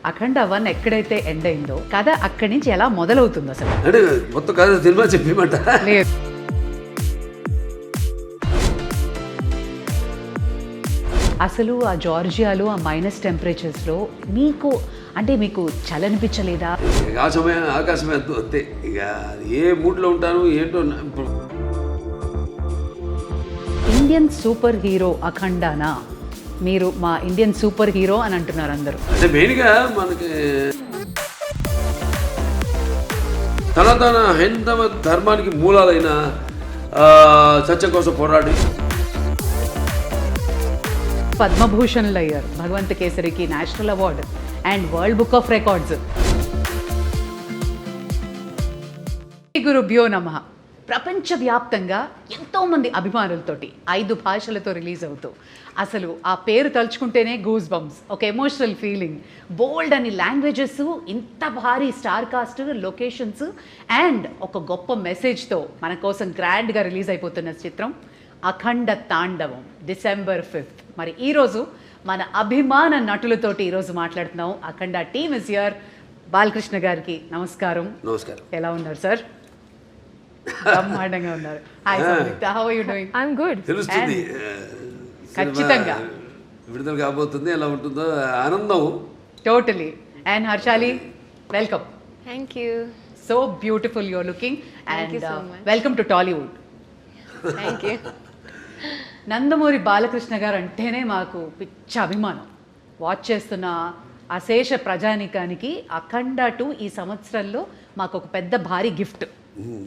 అఖండ 1 ఎక్కడైతే ఎండ్ అయిందో కథ అక్కడి నుంచి ఎలా మొదలవుతుంది అసలు? అంటే మొత్తం కథ సినిమా చెప్పిమంట. లేదు, అసలు ఆ జార్జియాలో ఆ మైనస్ టెంపరేచర్స్లో మీకు చలనిపించలేదా? ఆకాశమే అంతే. ఇక ఏ మూడ్లో ఉంటాను ఏంటో. ఇండియన్ సూపర్ హీరో అఖండానా? మీరు మా ఇండియన్ సూపర్ హీరో అని అంటున్నారు అందరూ. అంటే మెయిన్గా మనకి సనాతన హైందవ ధర్మానికి మూలాలైన సత్యం కోసం పోరాడి పద్మభూషణ్లు అయ్యారు, భగవంత్ కేసరికి national award and world book of records. గురుభ్యో నమః. ప్రపంచవ్యాప్తంగా ఎంతోమంది అభిమానులతోటి 5 భాషలతో రిలీజ్ అవుతూ అసలు ఆ పేరు తలుచుకుంటేనే గూస్ బంప్స్, ఒక ఎమోషనల్ ఫీలింగ్, బోల్డ్ అని లాంగ్వేజెస్, ఇంత భారీ స్టార్ కాస్ట్, లొకేషన్స్ అండ్ ఒక గొప్ప మెసేజ్తో మన కోసం గ్రాండ్గా రిలీజ్ అయిపోతున్న చిత్రం అఖండ తాండవం, December 5th. మరి ఈరోజు మన అభిమాన నటులతోటి ఈరోజు మాట్లాడుతున్నాం. Akhanda team is here. Balakrishna గారికి నమస్కారం. నమస్కారం. ఎలా ఉన్నారు సార్? బ్రహ్మాండంగా ఉన్నారు. Hi Samyuktha, how are you doing? I am good. తెలుస్తుంది ఖచ్చితంగా విడుదల కాబోతుంది, ఎలా ఉంటుందో ఆనందం. Totally. And Harshali, welcome. Thank you. So beautiful you are looking Thank you and so much. Welcome to Tollywood. Thank you. Nandamuri Balakrishna గారు అంటేనే మాకు పిచ్చ అభిమానం. వాచ్ చేస్తున్న అశేష ప్రజానికానికి అఖండ 2 ఈ సంవత్సరంలో మాకు ఒక పెద్ద భారీ గిఫ్ట్.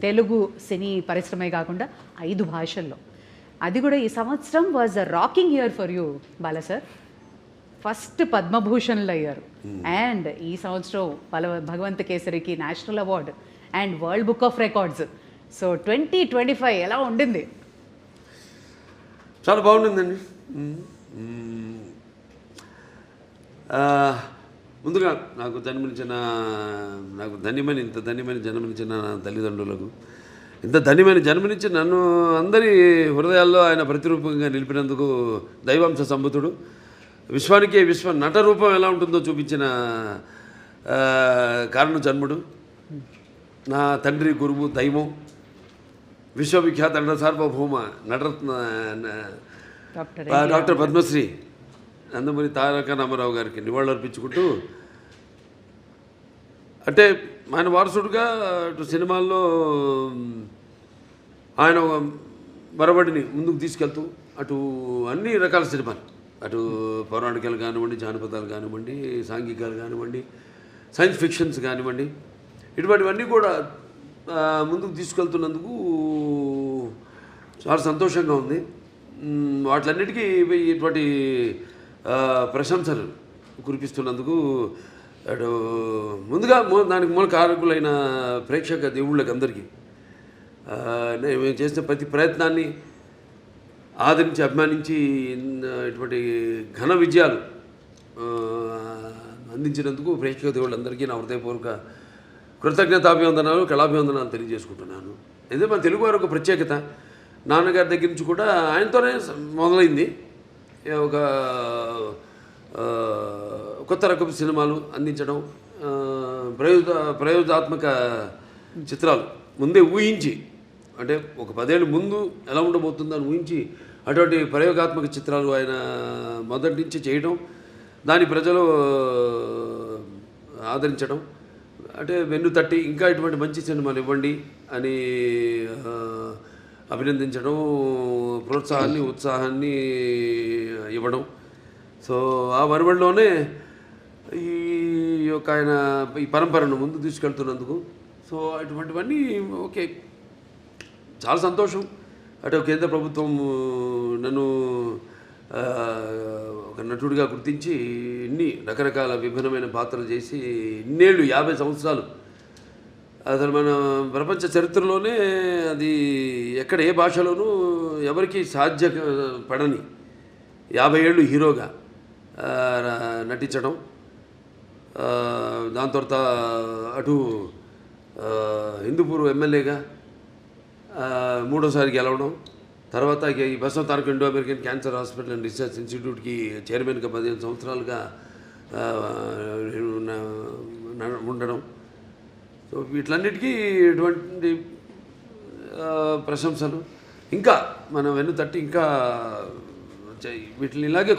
తెలుగు సినీ పరిశ్రమే కాకుండా 5 భాషల్లో, అది కూడా ఈ సంవత్సరం was a rocking year for you Bala sir. First పద్మభూషణ్లు అయ్యారు అండ్ ఈ సంవత్సరం భగవంత్ కేసరికి national award and world book of records. So 2025 ఎలా ఉండింది? చాలా బాగుండిందండి. ముందుగా నాకు ఇంత ధన్యమైన జన్మనిచ్చిన నా తల్లిదండ్రులకు, ఇంత ధన్యమైన జన్మనిచ్చి నన్ను అందరి హృదయాల్లో ఆయన ప్రతిరూపంగా నిలిపినందుకు దైవాంశ సంభూతుడు, విశ్వానికే విశ్వ నట రూపం ఎలా ఉంటుందో చూపించిన కారణ జన్ముడు, నా తండ్రి గురువు దైవం, విశ్వవిఖ్యాత నట సార్వభౌమ నటరత్న డాక్టర్ పద్మశ్రీ నందమూరి తారక రామారావు గారికి నివాళులర్పించుకుంటూ, అంటే ఆయన వారసుడుగా అటు సినిమాల్లో ఆయన మరబడిని ముందుకు తీసుకెళ్తూ అటు అన్ని రకాల సినిమాలు, అటు పౌరాణికాలు కానివ్వండి, జానపదాలు కానివ్వండి, సాంఘికాలు కానివ్వండి, సైన్స్ ఫిక్షన్స్ కానివ్వండి, ఇటువంటివన్నీ కూడా ముందుకు తీసుకెళ్తున్నందుకు చాలా సంతోషంగా ఉంది. వాటిలన్నిటికీ ఇటువంటి ప్రశంసలు కురిపిస్తున్నందుకు అటు ముందుగా దానికి మూల కారకులైన ప్రేక్షక దేవుళ్ళకి అందరికీ మేము చేసిన ప్రతి ప్రయత్నాన్ని ఆదరించి అభిమానించి ఇటువంటి ఘన విజయాలు అందించినందుకు ప్రేక్షక దేవుళ్ళందరికీ నా హృదయపూర్వక కృతజ్ఞతాభివందనాలు, కళాభివందనాలు తెలియజేసుకుంటున్నాను. ఎందుకంటే మన తెలుగు వారు ఒక ప్రత్యేకత. నాన్నగారి దగ్గర నుంచి కూడా ఆయనతోనే మొదలైంది. ఒక కొత్త రకపు సినిమాలు అందించడం, ప్రయోగాత్మక చిత్రాలు ముందే ఊహించి, అంటే ఒక 10 ఏళ్ళ ముందు ఎలా ఉండబోతుందని ఊహించి అటువంటి ప్రయోగాత్మక చిత్రాలు ఆయన మొదటి నుంచి చేయడం, దాని ప్రజలు ఆదరించడం, అంటే వెన్ను తట్టి ఇంకా ఇటువంటి మంచి సినిమాలు ఇవ్వండి అని అభినందించడం, ప్రోత్సాహాన్ని ఉత్సాహాన్ని ఇవ్వడం. సో ఆ వరవడిలోనే ఈ యొక్క ఆయన ఈ పరంపరను ముందు తీసుకెళ్తున్నందుకు సో అటువంటివన్నీ ఓకే, చాలా సంతోషం. అటు కేంద్ర ప్రభుత్వం నన్ను ఒక నటుడిగా గుర్తించి ఇన్ని రకరకాల విభిన్నమైన పాత్రలు చేసి ఇన్నేళ్ళు 50 సంవత్సరాలు, అసలు మన ప్రపంచ చరిత్రలోనే అది ఎక్కడ ఏ భాషలోనూ ఎవరికి సాధ్యపడని 50 ఏళ్ళు హీరోగా నటించడం, దాని తర్వాత అటు హిందూపూర్ ఎమ్మెల్యేగా 3వసారి గెలవడం, తర్వాత ఈ Basavataraka Indo American cancer hospital and research ఇన్స్టిట్యూట్కి చైర్మన్గా 15 సంవత్సరాలుగా ఉండడం. సో వీటిలన్నిటికీ ఎటువంటి ప్రశంసలు ఇంకా మనం వెన్ను తట్టి ఇంకా వీటిని ఇలాగే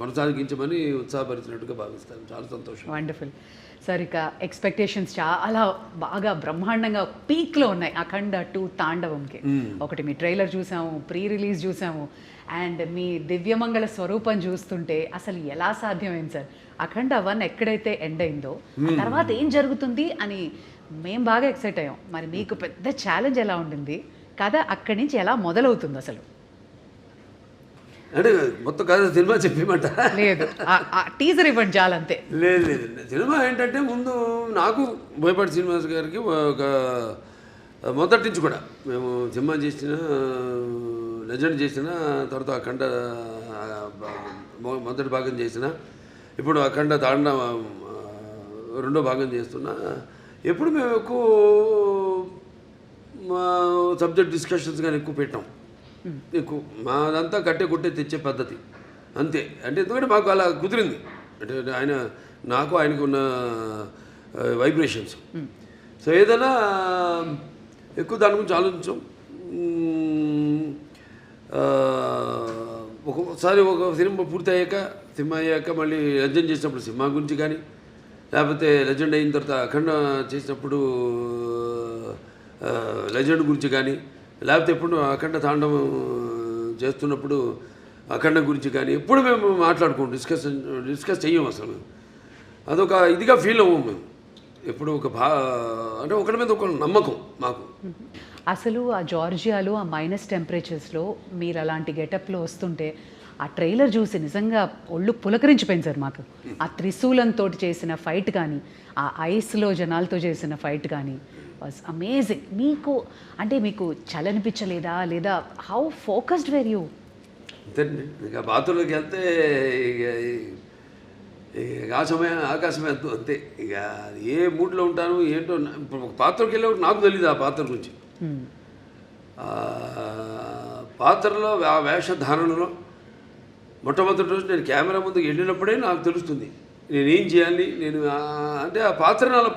కొనసాగించమని ఉత్సాహపరిచినట్టుగా భావిస్తాను. చాలా సంతోషం. Wonderful sir. ఇక ఎక్స్పెక్టేషన్స్ చాలా బాగా బ్రహ్మాండంగా పీక్లో ఉన్నాయి అఖండ 2 తాండవంకి. ఒకటి మీ ట్రైలర్ చూసాము, ప్రీ రిలీజ్ చూసాము, అండ్ మీ దివ్యమంగళ స్వరూపం చూస్తుంటే అసలు ఎలా సాధ్యమైంది సార్? అఖండ 1 ఎక్కడైతే ఎండ్ అయిందో ఆ తర్వాత ఏం జరుగుతుంది అని మేము బాగా ఎక్సైట్ అయ్యాం. మరి మీకు పెద్ద ఛాలెంజ్ ఎలా ఉండింది? కథ అక్కడి నుంచి ఎలా మొదలవుతుంది అసలు? అంటే మొత్తం కథ సినిమా చెప్పేమంట లేదు, టీజర్ ఇవ్వండి చాలా, అంతే. లేదు లేదు, సినిమా ఏంటంటే ముందు నాకు బోయపాటి శ్రీనివాస్ గారికి ఒక మొదటి నుంచి కూడా మేము సినిమా చేసిన, లెజెండ్ చేసిన, తర్వాత అఖండ మొదటి భాగం చేసిన, ఇప్పుడు అఖండ తాండవ 2వ భాగం చేస్తున్నా. ఎప్పుడు మేము ఎక్కువ సబ్జెక్ట్ డిస్కషన్స్ కానీ ఎక్కువ పెట్టాం. ఎక్కువ మాదంతా కట్టే కొట్టే తెచ్చే పద్ధతి అంతే. అంటే ఎందుకంటే మాకు అలా కుదిరింది. అంటే ఆయనకు ఉన్న వైబ్రేషన్స్. సో ఏదైనా ఎక్కువ దాని గురించి ఆలోచించాం. ఒక్కొక్కసారి ఒక సినిమా పూర్తి అయ్యాక మళ్ళీ లెజెండ్ చేసినప్పుడు సినిమా గురించి కానీ, లేకపోతే లెజెండ్ అయిన తర్వాత అఖండ చేసినప్పుడు లెజెండ్ గురించి కానీ, లేకపోతే ఎప్పుడు అఖండ తాండవం చేస్తున్నప్పుడు అఖండ గురించి కానీ ఎప్పుడు మేము మాట్లాడుకోం, డిస్కస్ చెయ్యం అసలు. అదొక ఇదిగా ఫీల్ అవ్వం మేము ఎప్పుడు. అంటే ఒకరి మీద ఒక నమ్మకం మాకు. అసలు ఆ జార్జియాలో ఆ మైనస్ టెంపరేచర్స్లో మీరు అలాంటి గెటప్లో వస్తుంటే ఆ ట్రైలర్ చూసి నిజంగా ఒళ్ళు పులకరించిపోయింది సార్ మాకు. ఆ త్రిశూలంతో చేసిన ఫైట్ కానీ, ఆ ఐస్లో జనాలతో చేసిన ఫైట్ కానీ వాజ్ అమేజింగ్. మీకు చలనిపించలేదా, లేదా హౌ ఫోకస్డ్ వేర్ యూ? అంతేండి, ఇక బాత్రూంలోకి వెళ్తే ఇక ఆకాశమే అంతే. ఇక ఏ మూడ్లో ఉంటాను ఏంటో. ఇప్పుడు ఒక పాత్రకి వెళ్ళేవాడు నాకు తెలియదు ఆ పాత్ర గురించి. పాత్రలో ఆ వేషధారణలో మొట్టమొదటి రోజు నేను కెమెరా ముందుకు వెళ్ళినప్పుడే నాకు తెలుస్తుంది నేనేం చేయాలి. అంటే ఆ పాత్రను అలా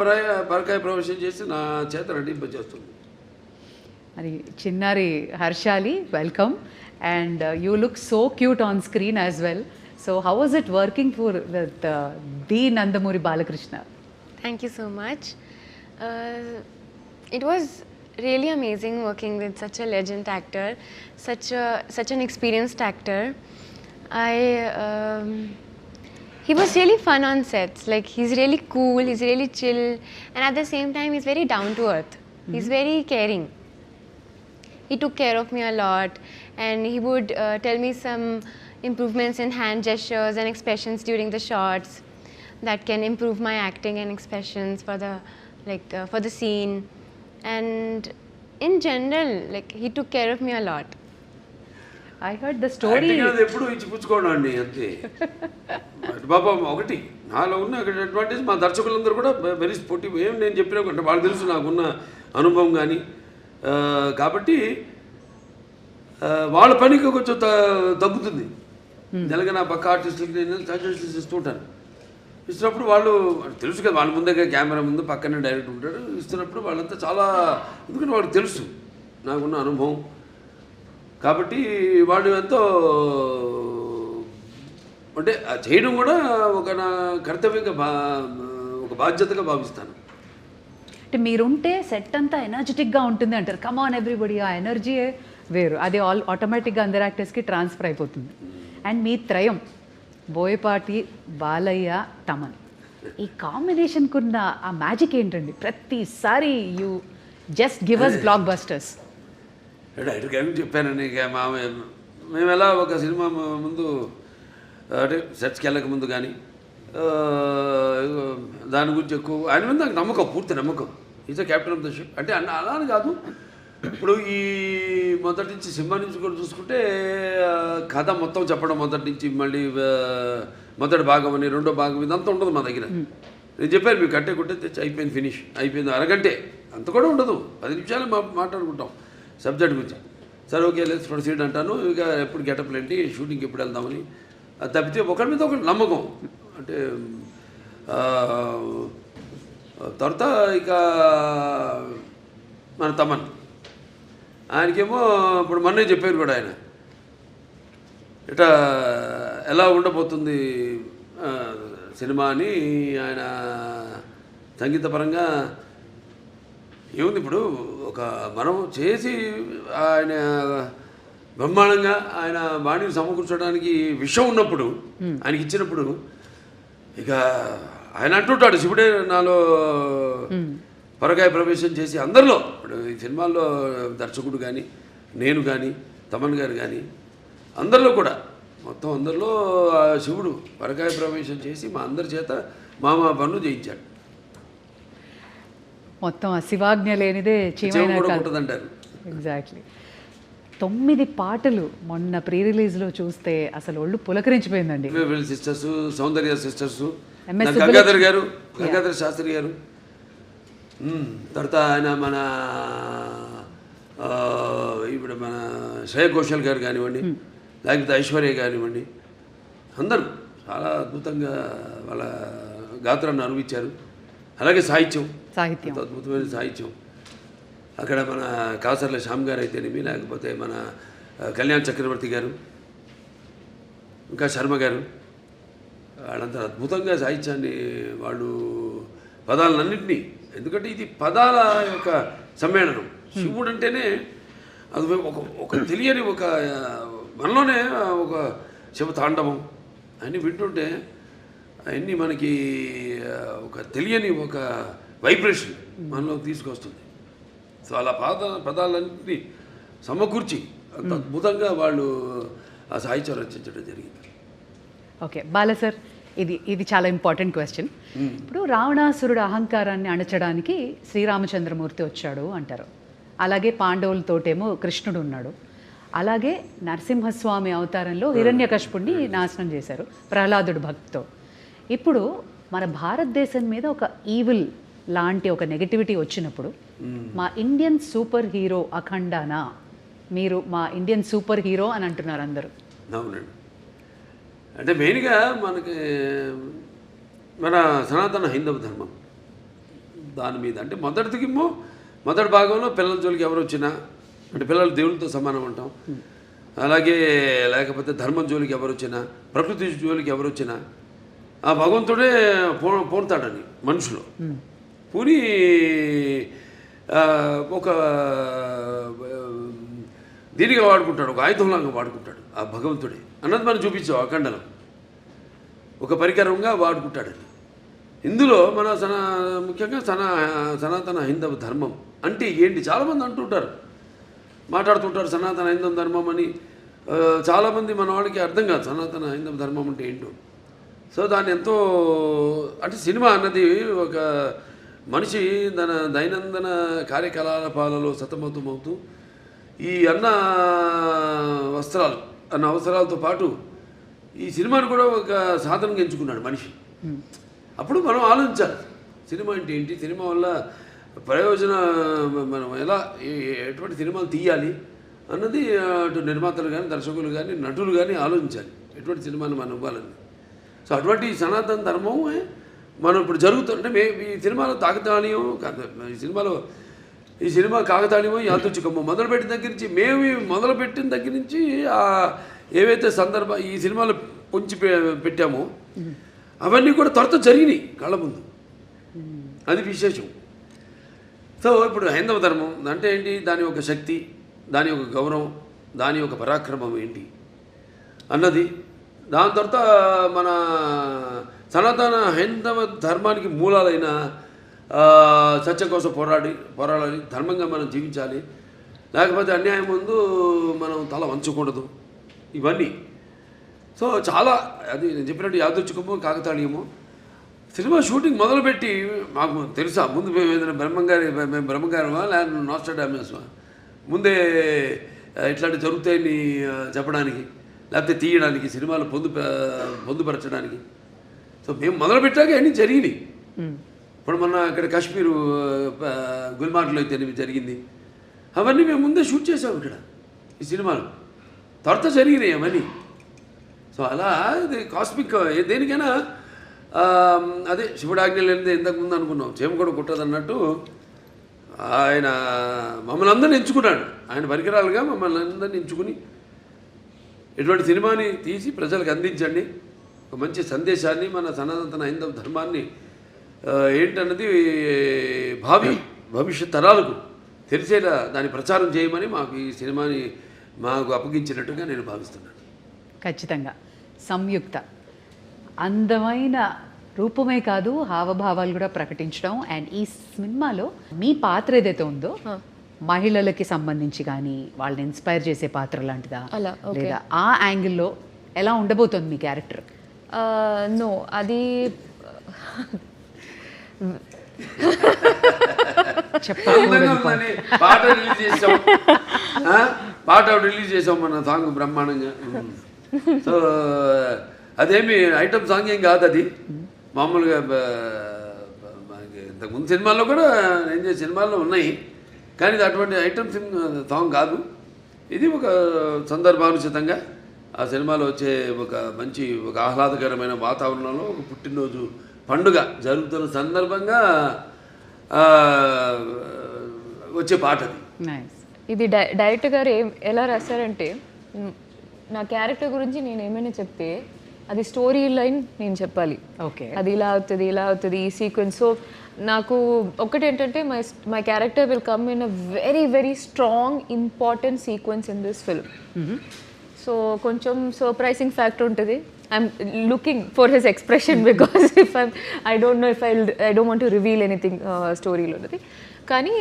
పరకాయ ప్రవేశం చేసి నా చేత నటింపజేస్తుంది. మరి చిన్నారి Harshali, welcome, and you look so cute on screen as well. So how was it working for the Nandamuri Balakrishna? Thank you so much. It was really amazing working with such a legend actor, such an experienced actor. He was really fun on sets. Like, he's really cool, he's really chill, and at the same time he's very down to earth. He's very caring. He took care of me a lot, and he would tell me some improvements in hand gestures and expressions during the shots that can improve my acting and expressions for the scene. And in general, like, he took care of me a lot. I heard the story. ఎప్పుడు ఇచ్చి పుచ్చుకోవడం అండి అంతే. బాబా ఒకటి నాలో ఉన్న advantage, మా దర్శకులందరూ కూడా very sportive. ఏం నేను చెప్పినా అంటే వాళ్ళు తెలుసు నాకున్న అనుభవం కానీ, కాబట్టి వాళ్ళ పనికి కొంచెం తగ్గుతుంది. జనగా నా పక్క ఆర్టిస్టులకి నేను సజెషన్స్ ఇస్తూ ఉంటాను. ఇస్తున్నప్పుడు వాళ్ళు తెలుసు కదా, వాళ్ళ ముందే కెమెరా ముందు పక్కనే డైరెక్ట్ ఉంటాడు. ఇస్తున్నప్పుడు వాళ్ళంతా చాలా, ఎందుకంటే వాళ్ళకి తెలుసు నాకున్న అనుభవం. కాబట్టి వాళ్ళు ఎంతో, అంటే చేయడం కూడా ఒక నా కర్తవ్యంగా, ఒక బాధ్యతగా భావిస్తాను. అంటే మీరుంటే సెట్ అంతా ఎనర్జెటిక్గా ఉంటుంది అంటారు. కమాన్ ఎవ్రీబడి, ఆ ఎనర్జీయే వేరు. అది ఆటోమేటిక్గా అందరు యాక్టర్స్కి ట్రాన్స్ఫర్ అయిపోతుంది. అండ్ మీ త్రయం బోయపాటి, బాలయ్య, తమన్, ఈ కాంబినేషన్కున్న ఆ మ్యాజిక్ ఏంటండి? ప్రతిసారి you just give us blockbusters. డైరెక్ట్గా చెప్పానండి. ఇక మేము ఎలా ఒక సినిమా ముందు, అంటే సెట్స్కి వెళ్ళక ముందు కానీ దాని గురించి ఎక్కువ ఆయన మీద నాకు నమ్మకం, పూర్తి నమ్మకం. Is a captain of the ship. అంటే అలా అని కాదు, ఇప్పుడు ఈ మొదటి నుంచి సినిమా నుంచి కూడా చూసుకుంటే కథ మొత్తం చెప్పడం, మొదటి నుంచి మళ్ళీ మొదటి భాగం అని, 2వ భాగం, ఇదంతా ఉండదు మా దగ్గర. నేను చెప్పాను మీకు కట్టే కొట్టే తెచ్చి అయిపోయింది, ఫినిష్ అయిపోయింది, అరగంటే అంత కూడా ఉండదు, 10 నిమిషాలు మాట్లాడుకుంటాం సబ్జెక్ట్ గురించి. సరే ఓకే లెట్స్ ప్రొసీడ్ అంటాను. ఇక ఎప్పుడు గెటప్లు ఏంటి, షూటింగ్కి ఎప్పుడు వెళ్దామని. అది తప్పితే ఒకరి మీద ఒకటి నమ్మకం. అంటే తర్వాత ఇక మన తమన్, ఆయనకేమో ఇప్పుడు మొన్నే చెప్పారు కూడా ఆయన ఇట్లా ఎలా ఉండబోతుంది సినిమా అని. ఆయన సంగీతపరంగా ఏముంది ఇప్పుడు ఒక మనం చేసి ఆయన బ్రహ్మాండంగా ఆయన బాణీని సమకూర్చడానికి విషయం ఉన్నప్పుడు ఆయనకి ఇచ్చినప్పుడు ఇక ఆయన అంటుంటాడు శివుడే నాలో పరకాయ ప్రవేశం చేసి అందరిలో ఇప్పుడు ఈ సినిమాల్లో దర్శకుడు కానీ నేను కానీ తమన్ గారు కానీ అందరిలో కూడా మొత్తం అందరిలో ఆ శివుడు పరకాయ ప్రవేశం చేసి మా అందరి చేత మా పనులు చేయించాడు. మొత్తం ఆ శివాజ్ఞ లేనిదే చీమైనా కూడా కాదు. ఉంటుందంటారు. ఎగ్జాక్ట్లీ. 9 పాటలు మొన్న ప్రీ రిలీజ్లో చూస్తే అసలు ఒళ్ళు పులకరించిపోయిందండి. సిస్టర్స్, సౌందర్య సిస్టర్స్, MS గంగాధర్ గారు, గంగాధర్ శాస్త్రి గారు, తర్వాత ఆయన మన ఇప్పుడు మన శ్రేయ ఘోషల్ గారు కానివ్వండి, లేకపోతే ఐశ్వర్య కానివ్వండి, అందరూ చాలా అద్భుతంగా వాళ్ళ గాత్రాన్ని అనుభవించారు. అలాగే సాహిత్యం, అద్భుతమైన సాహిత్యం. అక్కడ మన కాసర్ల శ్యామ్ గారు అయితేనేమి, లేకపోతే మన కళ్యాణ్ చక్రవర్తి గారు, ఇంకా శర్మ గారు, వాళ్ళంతా అద్భుతంగా సాహిత్యాన్ని వాళ్ళు పదాలన్నింటినీ, ఎందుకంటే ఇది పదాల యొక్క సమ్మేళనం. శివుడు అంటేనే అది ఒక తెలియని ఒక మనలోనే ఒక శివతాండవం అన్నీ వింటుంటే అవన్నీ మనకి ఒక తెలియని ఒక వైబ్రేషన్ మనలో తీసుకొస్తుంది. సో అలా పదాలన్నింటినీ సమకూర్చి అంత అద్భుతంగా వాళ్ళు ఆ సాహిత్యం రచించడం జరిగింది. ఓకే బాల సార్, ఇది చాలా ఇంపార్టెంట్ క్వశ్చన్. ఇప్పుడు రావణాసురుడు అహంకారాన్ని అణచడానికి శ్రీరామచంద్రమూర్తి వచ్చాడు అంటారు. అలాగే పాండవులతోటేమో కృష్ణుడు ఉన్నాడు. అలాగే నరసింహస్వామి అవతారంలో హిరణ్యకశిపుణ్ణి నాశనం చేశారు ప్రహ్లాదుడు భక్తితో. ఇప్పుడు మన భారతదేశం మీద ఒక ఈవిల్ లాంటి ఒక నెగటివిటీ వచ్చినప్పుడు మా ఇండియన్ సూపర్ హీరో అఖండానా, మీరు మా ఇండియన్ సూపర్ హీరో అని అంటున్నారు అందరూ. అవునండి. అంటే మెయిన్గా మనకి మన సనాతన హైందవ ధర్మం దాని మీద, అంటే మొదటి భాగంలో పిల్లల జోలికి ఎవరు వచ్చినా, అంటే పిల్లలు దేవునితో సమానం అంటాం. అలాగే లేకపోతే ధర్మం జోలికి ఎవరు వచ్చినా, ప్రకృతి జోలికి ఎవరు వచ్చినా ఆ భగవంతుడే పూనుతాడని మనుషులు పూని ఒక దీనిగా వాడుకుంటాడు, ఒక ఆయుధంలాగా వాడుకుంటాడు ఆ భగవంతుడే అన్నది మనం చూపించాం. అఖండలో ఒక పరికరంగా వాడుకుంటాడని. ఇందులో మన ముఖ్యంగా సనాతన హైందవ ధర్మం అంటే ఏంటి చాలామంది అంటుంటారు, మాట్లాడుతుంటారు సనాతన హైందవ ధర్మం అని. చాలామంది మన వాళ్ళకి అర్థం కాదు సనాతన హైందవ ధర్మం అంటే ఏంటో. సో దాన్ని ఎంతో, అంటే సినిమా అన్నది ఒక మనిషి తన దైనందిన కార్యకలాపాలలో సతమతమవుతూ ఈ అన్న అవసరాలతో పాటు ఈ సినిమాను కూడా ఒక సాధనంగా ఎంచుకున్నాడు మనిషి. అప్పుడు మనం ఆలోచించాలి సినిమా అంటే ఏంటి, సినిమా వల్ల మనం ఎలా ఎటువంటి సినిమాలు తీయాలి అన్నది అటు నిర్మాతలు కానీ దర్శకులు కానీ నటులు కానీ ఆలోచించాలి ఎటువంటి సినిమాను మనం ఇవ్వాలని. సో అటువంటి సనాతన ధర్మం మనం ఇప్పుడు జరుగుతుంటే ఈ సినిమాలో తాకతాళీయం కాదు, ఈ సినిమా కాకతాళీయమో యాదృచ్ఛికమో మొదలుపెట్టిన దగ్గర నుంచి మొదలుపెట్టిన దగ్గర నుంచి ఏవైతే ఈ సినిమాలో పొంచి పెట్టామో అవన్నీ కూడా త్వరతో జరిగినాయి కళ్ళ ముందు. అది విశేషం. సో ఇప్పుడు హైందవ ధర్మం అంటే ఏంటి, దాని యొక్క శక్తి, దాని యొక్క గౌరవం, దాని యొక్క పరాక్రమం ఏంటి అన్నది. దాని తర్వాత మన సనాతన హైందవ ధర్మానికి మూలాలైన సత్యం కోసం పోరాడాలి, ధర్మంగా మనం జీవించాలి, లేకపోతే అన్యాయం ముందు మనం తల వంచకూడదు, ఇవన్నీ. సో చాలా అది నేను చెప్పినట్టు యాదృచ్ఛికమో కాకతాళీయమో. సినిమా షూటింగ్ మొదలుపెట్టి మాకు తెలుసా ముందు మేము ఏదైనా బ్రహ్మంగారమా లేకపోతే నాస్ట్రాడామస్మా ముందే ఇట్లాంటి జరుగుతాయని చెప్పడానికి, లేకపోతే తీయడానికి, సినిమాలు పొందుపరచడానికి. సో మేము మొదలుపెట్టాక అన్నీ జరిగినాయి. ఇప్పుడు మొన్న ఇక్కడ కాశ్మీరు గుల్మార్గ్లో అయితే జరిగింది, అవన్నీ మేము ముందే షూట్ చేసాము ఇక్కడ ఈ సినిమాలు, త్వరత జరిగినాయి అవన్నీ. సో అలా ఇది కాస్మిక్ దేనికైనా అదే శివుడు ఆజ్ఞ లేనిదే ఇంతకుముందు అనుకున్నాం చేమ కూడా కుట్టదు అన్నట్టు ఆయన మమ్మల్ని అందరిని ఎంచుకున్నాడు. ఆయన పరికరాలుగా మమ్మల్ని అందరిని ఎంచుకుని ఇటువంటి సినిమాని తీసి ప్రజలకు అందించండి, ఒక మంచి సందేశాన్ని, మన సనాతన హైందవ ధర్మాన్ని ఏంటన్నది భవిష్యత్ తరాలకు తెలిసేలా దాని ప్రచారం చేయమని మాకు ఈ సినిమాని మాకు అప్పగించినట్టుగా నేను భావిస్తున్నాను. ఖచ్చితంగా సంయుక్త అందమైన రూపమే కాదు హావభావాలు కూడా ప్రకటించడం. అండ్ ఈ సినిమాలో మీ పాత్ర ఏదైతే ఉందో మహిళలకి సంబంధించి కానీ వాళ్ళని ఇన్స్పైర్ చేసే పాత్ర లాంటిదా అలా, okay. లేదా ఆ యాంగిల్లో ఎలా ఉండబోతుంది మీ క్యారెక్టర్? నో, అది అందంగా ఉందని పాట రిలీజ్ చేసాం మన సాంగ్ బ్రహ్మాండంగా. సో అదేమి ఐటమ్ సాంగ్ ఏం కాదు, అది మామూలుగా ఇంతకుముందు సినిమాల్లో కూడా నేను చేసే సినిమాల్లో ఉన్నాయి, కానీ ఇది అటువంటి ఐటమ్ సాంగ్ కాదు. ఇది ఒక సందర్భానుచితంగా ఆ సినిమాలో వచ్చే ఒక మంచి ఒక ఆహ్లాదకరమైన వాతావరణంలో ఒక పుట్టినరోజు పండుగ జరుగుతున్న సందర్భంగా వచ్చే పాట అది. నైస్. ఇది డైరెక్టర్ గారు ఎలా రాశారంటే, నా క్యారెక్టర్ గురించి నేను ఏమైనా చెప్తే అది స్టోరీ లైన్ నేను చెప్పాలి. ఓకే, అది ఇలా అవుతుంది ఇలా అవుతుంది ఈ సీక్వెన్స్. సో నాకు ఒకటి ఏంటంటే my character will come in a very very strong important sequence in this film. So కొంచెం సర్ప్రైజింగ్ ఫ్యాక్టర్ ఉంటుంది. I'm looking for his expression because if I don't know if I don't want to reveal anything స్టోరీలో ఉన్నది. కానీ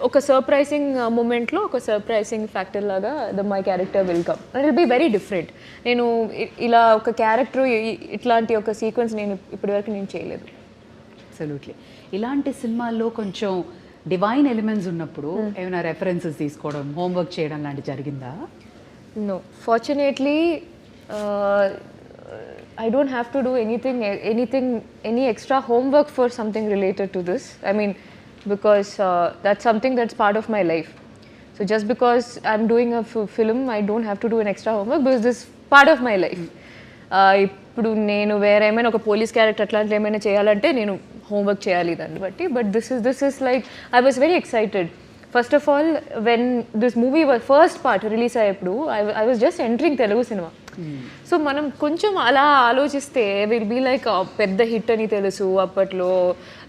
ఒక surprising మూమెంట్లో ఒక surprising factor లాగా my character will come and will be very different. నేను ఇలా ఒక క్యారెక్టర్ ఇట్లాంటి ఒక సీక్వెన్స్ నేను ఇప్పటివరకు నేను చేయలేదు. అబ్సల్యూట్లీ. ఇలాంటి సినిమాల్లో కొంచెం డివైన్ ఎలిమెంట్స్ ఉన్నప్పుడు ఏమైనా రెఫరెన్సెస్ తీసుకోవడం, హోంవర్క్ చేయడం లాంటి జరిగిందా? No, fortunately, I don't have to do any extra homework for something related to this. I mean, because that's something that's part of my life. So just because I'm doing a film, I don't have to do an extra homework because this is part of my life. ఇప్పుడు నేను వేరే ఏమైనా ఒక police character అట్లాంటి ఏమైనా చేయాలంటే నేను homework చేయాలి దాన్ని బట్టి. But this is like I was very excited. First of all when this movie first part release అయ్యేప్పుడు I was just entering Telugu cinema. So మనం కొంచెం అలా ఆలోచిస్తే విల్ బీ లైక్ పెద్ద హిట్ అని తెలుసు అప్పట్లో.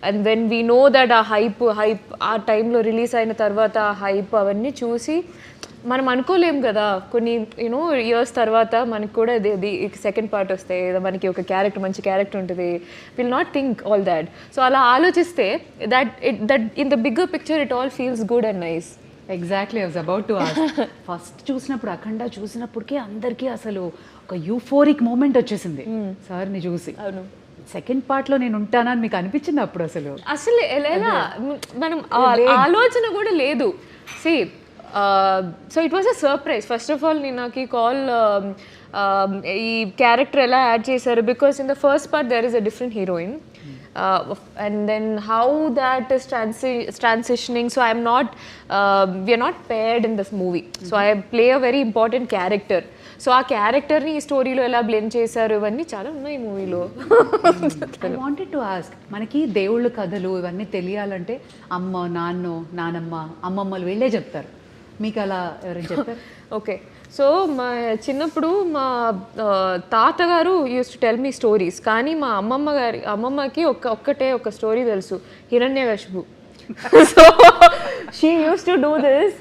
And when we know that ఆ హైప్ ఆ టైంలో రిలీజ్ అయిన తర్వాత ఆ హైప్ అవన్నీ చూసి మనం అనుకోలేం కదా, కొన్ని యూనో ఇయర్స్ తర్వాత మనకి కూడా సెకండ్ పార్ట్ వస్తే మనకి ఒక క్యారెక్టర్ మంచి క్యారెక్టర్ ఉంటుంది. Will not think all that. So అలా ఆలోచిస్తే that in the bigger picture it all feels good and nice. Exactly, I was about to ask. First చూసినప్పుడు అఖండ చూసినప్పటికీ అందరికీ అసలు ఒక యూఫోరిక్ మూమెంట్ వచ్చేసింది సార్ని చూసి. అవును. సెకండ్ పార్ట్లో నేను ఉంటానని మీకు అనిపించింది అప్పుడు? అసలు ఎలా మనం ఆలోచన కూడా లేదు. See so it was a surprise. First of all నేను నాకు ఈ కాల్ ఈ క్యారెక్టర్ ఎలా యాడ్ చేశారు because in the first part there is a different heroine and then how that is transitioning. So I'm not we are not paired in this movie. So I play a very important character. So ఆ క్యారెక్టర్ని ఈ స్టోరీలో ఎలా blend చేశారు ఇవన్నీ చాలా ఉన్నాయి ఈ మూవీలో. ఐ వాంటెడ్ టు ఆస్క్, మనకి దేవుళ్ళ కథలు ఇవన్నీ తెలియాలంటే అమ్మ నానమ్మ అమ్మమ్మలు వీళ్ళే చెప్తారు, మీకు అలా ఎవరైనా చెప్తారు? ఓకే, సో మా చిన్నప్పుడు మా తాతగారు use to tell me stories. కానీ మా అమ్మమ్మకి ఒక్కటే ఒక స్టోరీ తెలుసు, Hiranyakashipu. So she use to do this.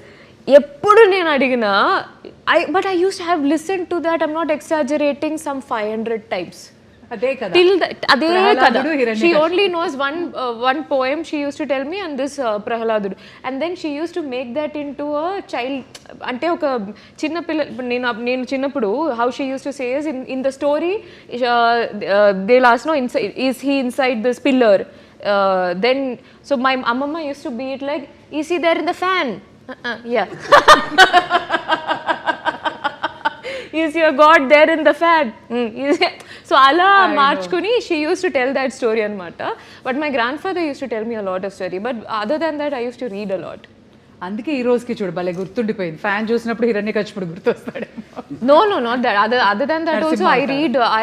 ఎప్పుడు నేను అడిగినా but I use to have listen to that, I'm not exaggerating, some 500 times. అదే కదా, అదే కదా. She only knows one poem she used to tell me, and this Prahaladudu. And then she used to make that into a child, అంటే ఒక చిన్న పిల్ల. నేను చిన్నప్పుడు how she used to say is in the story they'll ask, no, is he inside this pillar? Then so my amma used to be it like, is he there in the fan? Yeah. Is your God there in the fan? So ala marchkuni she used to tell that story anamata. But my grandfather used to tell me a lot of story. But other than that I used to read a lot. అందుకే ఈ రోజుకి చూడు భలే గుర్తుండిపోయింది. Fan చూసినప్పుడు హిరణ్యకశిపుడు గుర్తొస్తాడు. No, not that. Other than that also, I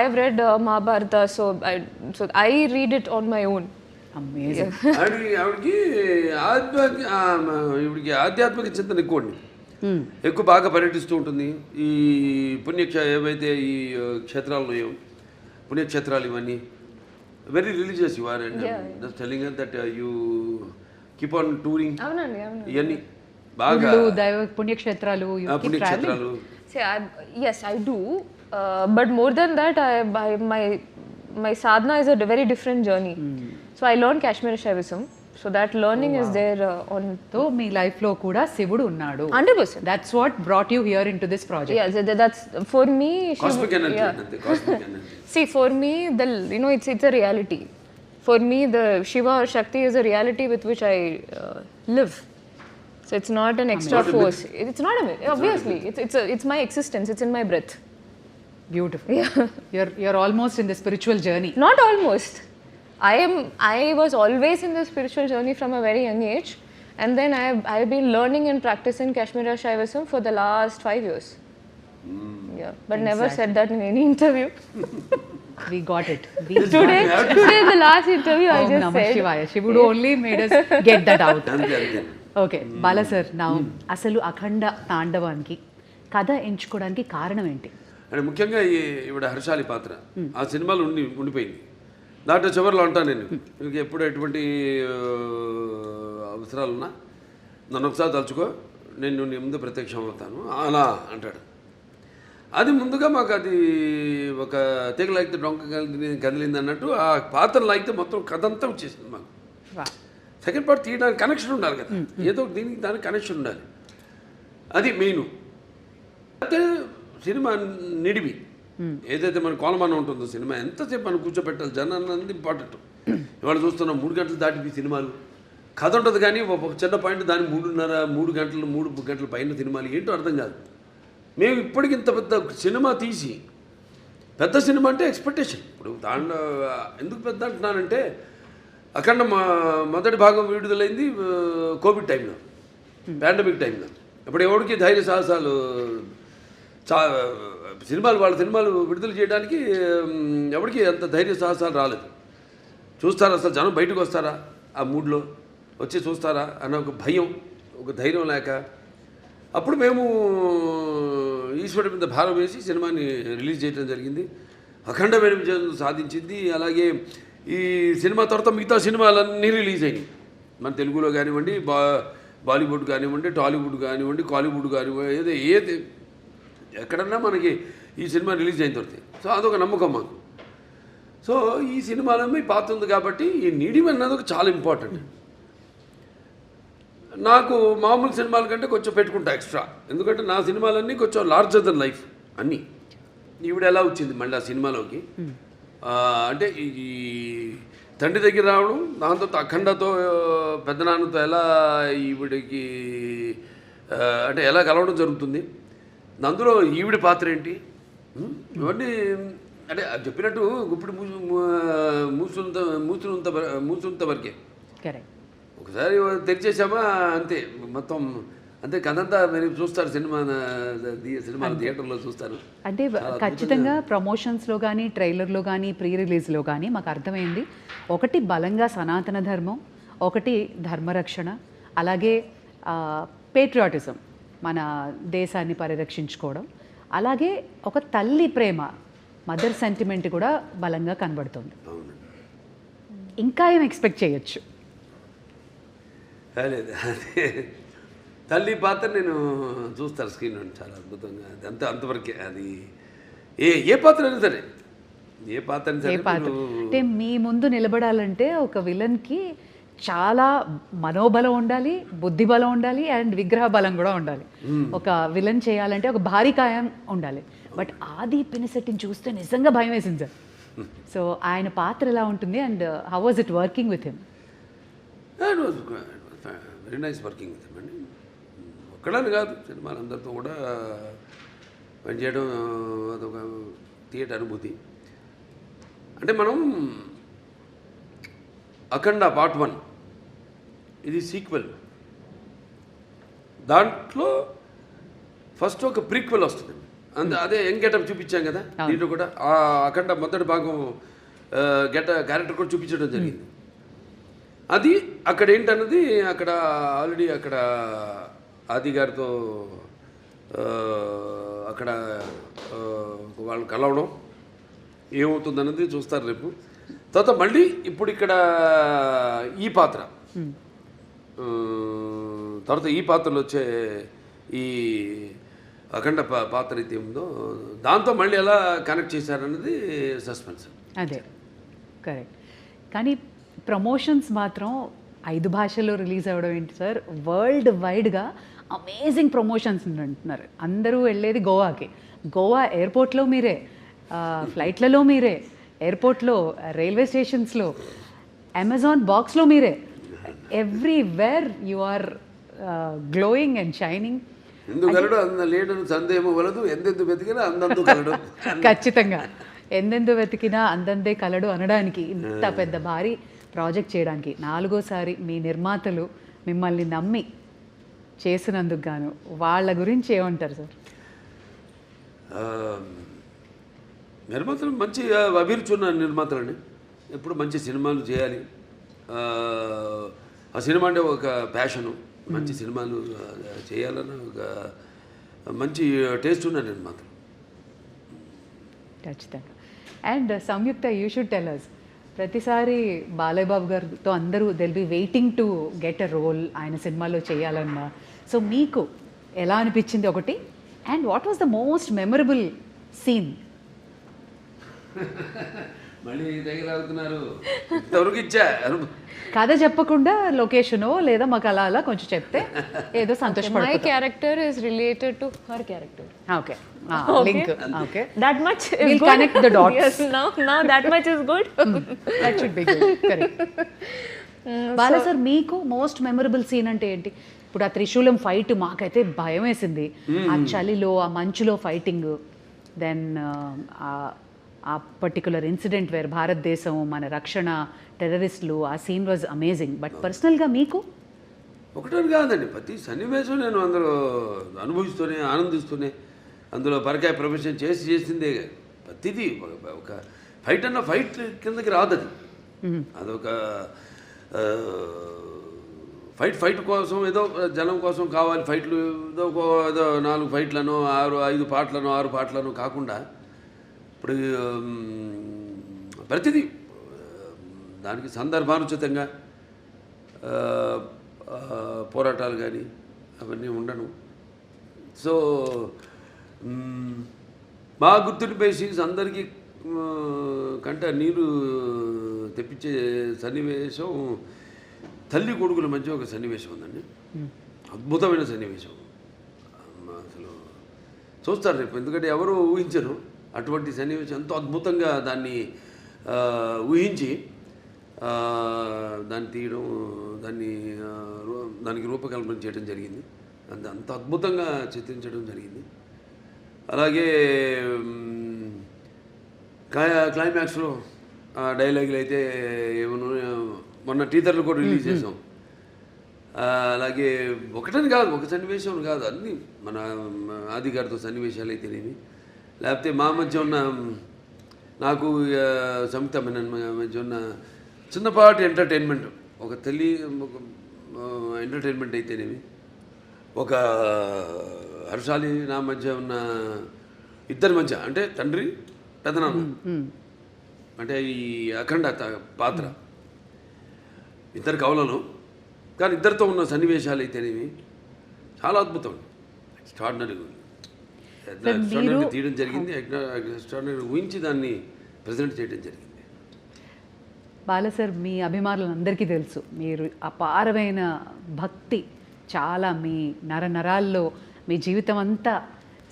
have read Mahabharata, so I read it on my own. Amazing. ఆవిడకి ఆధ్యాత్మిక చింతన ఎక్కువ అండి. ఎక్కువ బాగా పర్యటిస్తూ ఉంటుంది. ఈ ఏవైతే ఈ క్షేత్రాలు ఉన్నాయో, పుణ్యక్షేత్రాలు ఇవన్నీ very religious you are and just telling that you keep on touring. అవునండి. ఇవన్నీ బాగా దైవ పుణ్యక్షేత్రాలు, పుణ్యక్షేత్రాలు. See, yes, I do. But more than that, my sadhana is a very different journey. So I learned Kashmiri Shaivism. So that learning is there on. తో మీ life లో కూడా శివుడు ఉన్నాడు. 100%. That's what brought you here into this project. Yes, that's for me. Cosmic energy. Cosmic energy. See, for me, it's a reality. For me, the Shiva or Shakti is a reality with which I live. So it's not an extra force. It's not a myth. Obviously, it's my existence. It's in my breath. Beautiful. You're almost in the spiritual journey. Not almost. I was always in the spiritual journey from a very young age, and then I've been learning and practicing Kashmiri Shaivism for the last 5 years. Yeah, but never said that in any interview. We got it. Today in the last interview, I Om just Namah said. Shivaya. Shivudu only made us get that out. అంతే. Okay Bala sir, నా అసలు అఖండ తాండవానికి కథ ఎంచుకోవడానికి కారణం ఏంటి? అంటే ముఖ్యంగా ఈవిడ హర్షాలి పాత్ర ఆ సినిమాలో ఉండిపోయింది. దాంట్లో చివరిలో అంటాను నేను, మీకు ఎప్పుడు ఎటువంటి అవసరాలున్నా నన్ను ఒకసారి తలుచుకో, నేను నీ ముందు ప్రత్యక్షం అవుతాను అలా అంటాడు. అది ముందుగా మాకు అది ఒక తీగ లాగితే డొంక కదిలింది అన్నట్టు ఆ పాత్ర లాగితే మొత్తం కథ అంతా వచ్చేసింది మాకు. సెకండ్ పార్ట్ తీయడానికి కనెక్షన్ ఉండాలి కదా, ఏదో దీనికి దానికి కనెక్షన్ ఉండాలి, అది మెయిన్. అయితే సినిమా నిడివి ఏదైతే మన కోలమానం ఉంటుందో సినిమా ఎంతసేపు మనం కూర్చోబెట్టాలి జనాన్ని అన్నది ఇంపార్టెంట్. ఇవాళ చూస్తున్నాం 3 గంటలు దాటిపి సినిమాలు, కథ ఉంటుంది కానీ ఒక చిన్న పాయింట్ దాని 3 గంటల పైన సినిమాలు ఏంటో అర్థం కాదు. మేము ఇప్పటికి ఇంత పెద్ద సినిమా తీసి, పెద్ద సినిమా అంటే ఎక్స్పెక్టేషన్. ఇప్పుడు దాంట్లో ఎందుకు పెద్ద అంటున్నానంటే అఖండ మొదటి భాగం విడుదలైంది కోవిడ్ టైంలో, పాండమిక్ టైంలో. ఇప్పుడు ఎవరికి ధైర్య సాహసాలు వాళ్ళ సినిమాలు విడుదల చేయడానికి ఎవరికి అంత ధైర్య సాహసాలు రాలేదు. చూస్తారా అసలు జనం బయటకు వస్తారా, ఆ మూడ్లో వచ్చి చూస్తారా అన్న ఒక భయం, ఒక ధైర్యం లేక అప్పుడు మేము ఈశ్వరుడి మీద భారం వేసి సినిమాని రిలీజ్ చేయడం జరిగింది. అఖండమైన విజయం సాధించింది. అలాగే ఈ సినిమా తర్వాత మిగతా సినిమాలన్నీ రిలీజ్ అయినాయి. మన తెలుగులో కానివ్వండి, బాలీవుడ్ కానివ్వండి, టాలీవుడ్ కానివ్వండి, కాలీవుడ్ కానివ్వండి, ఏది ఎక్కడన్నా మనకి ఈ సినిమా రిలీజ్ అయిన తర్వాత. సో అదొక నమ్మకం మాకు. సో ఈ సినిమాలో మీ పాత్ర ఉంది కాబట్టి ఈ నీడిమ్ అన్నది ఒక చాలా ఇంపార్టెంట్. నాకు మామూలు సినిమాల కంటే కొంచెం పెట్టుకుంటా ఎక్స్ట్రా, ఎందుకంటే నా సినిమాలన్నీ కొంచెం లార్జర్ దెన్ లైఫ్ అన్నీ. ఈవిడ ఎలా వచ్చింది మళ్ళీ ఆ సినిమాలోకి అంటే ఈ తండ్రి దగ్గర రావడం, దాంతో అఖండతో పెద్దనాన్నతో ఎలా ఈవిడికి అంటే ఎలా కలవడం జరుగుతుంది, అందులో ఈవిడ పాత్ర ఏంటి, ఇవన్నీ అంటే చెప్పినట్టు ఇప్పుడు మూసునంత వరకే. ఒకసారి తెరిచేసామా అంతే, మొత్తం అంతే కథంతా మీరు చూస్తారు. సినిమా థియేటర్లో చూస్తారు. అంటే ఖచ్చితంగా ప్రమోషన్స్లో కానీ, ట్రైలర్లో కానీ, ప్రీ రిలీజ్లో కానీ మాకు అర్థమైంది, ఒకటి బలంగా సనాతన ధర్మం, ఒకటి ధర్మరక్షణ, అలాగే పేట్రియాటిజం, మన దేశాన్ని పరిరక్షించుకోవడం, అలాగే ఒక తల్లి ప్రేమ, మదర్ సెంటిమెంట్ కూడా బలంగా కనబడుతుంది. ఇంకా ఏం ఎక్స్పెక్ట్ చేయొచ్చు? లేదు, అదే తల్లి పాత్ర నేను చూస్తాను స్క్రీన్ నుండి చాలా అద్భుతంగా. అది అంతవరకే. అది ఏ పాత్ర అయినా సరే, ఏ పాత్ర అయినా సరే అంటే మీ ముందు నిలబడాలంటే ఒక విలన్కి చాలా మనోబలం ఉండాలి, బుద్ధి బలం ఉండాలి, అండ్ విగ్రహ బలం కూడా ఉండాలి. ఒక విలన్ చేయాలంటే ఒక భారీ కాయం ఉండాలి. బట్ ఆది పినిశెట్టిని చూస్తే నిజంగా భయం వేసింది సార్. సో ఆయన పాత్ర ఎలా ఉంటుంది and how was it working with him? Very nice working with him అండి. ఒక్కడని కాదు, సినిమాలందరితో కూడా పనిచేయడం అదొక థియేటర్ అనుభూతి. అంటే మనం అఖండ పార్ట్ 1 ఇది సీక్వెల్. దాంట్లో ఫస్ట్ ఒక ప్రీక్వెల్ వస్తుంది, అదే యంగ్ గెటప్ చూపించాం కదా దీంట్లో కూడా. అఖండ మొదటి భాగం క్యారెక్టర్ కూడా చూపించడం జరిగింది. అది అక్కడ ఏంటన్నది అక్కడ ఆల్రెడీ అక్కడ ఆది గారితో అక్కడ వాళ్ళు కలవడం ఏమవుతుందన్నది చూస్తారు రేపు. తర్వాత మళ్ళీ ఇప్పుడు ఇక్కడ ఈ పాత్ర, తర్వాత ఈ పాత్రలో వచ్చే ఈ అఖండ పాత్ర అయితే ఉందో దాంతో మళ్ళీ ఎలా కనెక్ట్ చేశారన్నది సస్పెన్స్. అదే కరెక్ట్. కానీ ప్రమోషన్స్ మాత్రం 5 భాషల్లో రిలీజ్ అవ్వడం ఏంటి సార్, వరల్డ్ వైడ్గా అమేజింగ్ ప్రమోషన్స్ అంటున్నారు. అందరూ వెళ్ళేది గోవాకి, గోవా ఎయిర్పోర్ట్లో మీరే, ఫ్లైట్లలో మీరే, ఎయిర్పోర్ట్లో, రైల్వే స్టేషన్స్లో, అమెజాన్ బాక్స్లో మీరే, everywhere you are glowing and shining. ఎందుకు కలడు అంద లేడను సందేహము వలదు, ఎందెందు వెతికినా అందందు కలడు. ఖచ్చితంగా ఎందెందు వెతికినా అందందే కలడు అనడానికి, ఇంత పెద్ద భారీ ప్రాజెక్ట్ చేయడానికి 4వ సారి మీ నిర్మాతలు మిమ్మల్ని నమ్మి చేసినందుకు గాను వాళ్ళ గురించి ఏమంటారు సార్? నిర్మాతలు మంచి అభిరుచి ఉన్న నిర్మాతలండి, ఎప్పుడు మంచి సినిమాలు చేయాలి. ఆ సినిమా అంటే ఒక ప్యాషను, మంచి సినిమాలు చేయాలన్న ఒక మంచి టేస్ట్ ఉన్న నిర్మాతలు. ఖచ్చితంగా. And Samyuktha, you should tell us, ప్రతిసారి బాలయ్య బాబు గారితో అందరూ they'll be waiting to get a role ఆయన సినిమాలో చేయాలన్నా. సో మీకు ఎలా అనిపించింది ఒకటి, and what was the most memorable scene? మళ్ళీ తగిలాగుతున్నారు, ఇంతవరకు ఇచ్చా కథ చెప్పకుండా లొకేషనో లేదా మాకు అలా అలా కొంచెం చెప్తే ఏదో My సంతోషపడుతుంది. character is related to her character. Okay, link. Okay, That much is We'll good. connect the dots. Yes, now that much is good. That should be good. Correct. Bala sir, మీకు మోస్ట్ మెమరబుల్ సీన్ అంటే ఏంటి? ఇప్పుడు ఆ త్రిశూలం fight మాకైతే భయం వేసింది, ఆ చలిలో ఆ మంచులో ఫైటింగ్, దెన్ ఆ పర్టికులర్ ఇన్సిడెంట్ వేర్ భారతదేశం మన రక్షణ, టెర్రరిస్టులు, ఆ సీన్ వాజ్ అమేజింగ్. బట్ పర్సనల్గా మీకు? ఒకటని కాదండి, ప్రతి సన్నివేశం నేను అందులో అనుభవిస్తూనే ఆనందిస్తూనే అందులో పరకాయ ప్రొఫెషన్ చేసిందే. ప్రతిదీ ఒక ఫైట్ అన్న ఫైట్ కిందకి రాదు అది. అదొక ఫైట్ కోసం ఏదో జనం కోసం కావాలి ఫైట్లు, ఏదో 4 ఫైట్లను 5 పాటలను 6 పాటలను కాకుండా ఇప్పుడు ప్రతిదీ దానికి సందర్భానుచితంగా పోరాటాలు కానీ అవన్నీ ఉండను. సో బాగా గుర్తుండిపోయే సీన్స్, అందరికీ కంట నీరు తెప్పించే సన్నివేశం తల్లి కొడుకుల మధ్య ఒక సన్నివేశం ఉందండి, అద్భుతమైన సన్నివేశం. అసలు చూస్తారు రేపు, ఎందుకంటే ఎవరు ఊహించరు అటువంటి సన్నివేశం. ఎంతో అద్భుతంగా దాన్ని ఊహించి దాన్ని తీయడం, దానికి రూపకల్పన చేయడం జరిగింది. అంత అద్భుతంగా చిత్రించడం జరిగింది. అలాగే క్లైమాక్స్లో డైలాగులు అయితే ఏమన్నా మొన్న టీజర్లు కూడా రిలీజ్ చేసాం. అలాగే ఒకటని కాదు, ఒక సన్నివేశం కాదు, అన్నీ మన ఆది గారితో సన్నివేశాలు అయితేనేవి, లేకపోతే మా మధ్య ఉన్న నాకు సంయుక్త మధ్య ఉన్న చిన్నపాటి ఎంటర్టైన్మెంట్, ఒక ఎంటర్టైన్మెంట్ అయితేనేవి, ఒక హర్షాలి నా మధ్య ఉన్న ఇద్దరి మధ్య, అంటే తండ్రి పెదనాన్న, అంటే ఈ అఖండ పాత్ర ఇద్దరు కవలను, కానీ ఇద్దరితో ఉన్న సన్నివేశాలు అయితేనేవి చాలా అద్భుతం, ఎక్స్ట్రాడినరీ తీయడం జరిగింది. ఎక్స్ట్రాడినరీ ఊహించి దాన్ని ప్రజెంట్ చేయడం జరిగింది. బాలా సార్, మీ అభిమానులందరికీ తెలుసు మీరు అపారమైన భక్తి, చాలా మీ నరాల్లో, మీ జీవితం అంతా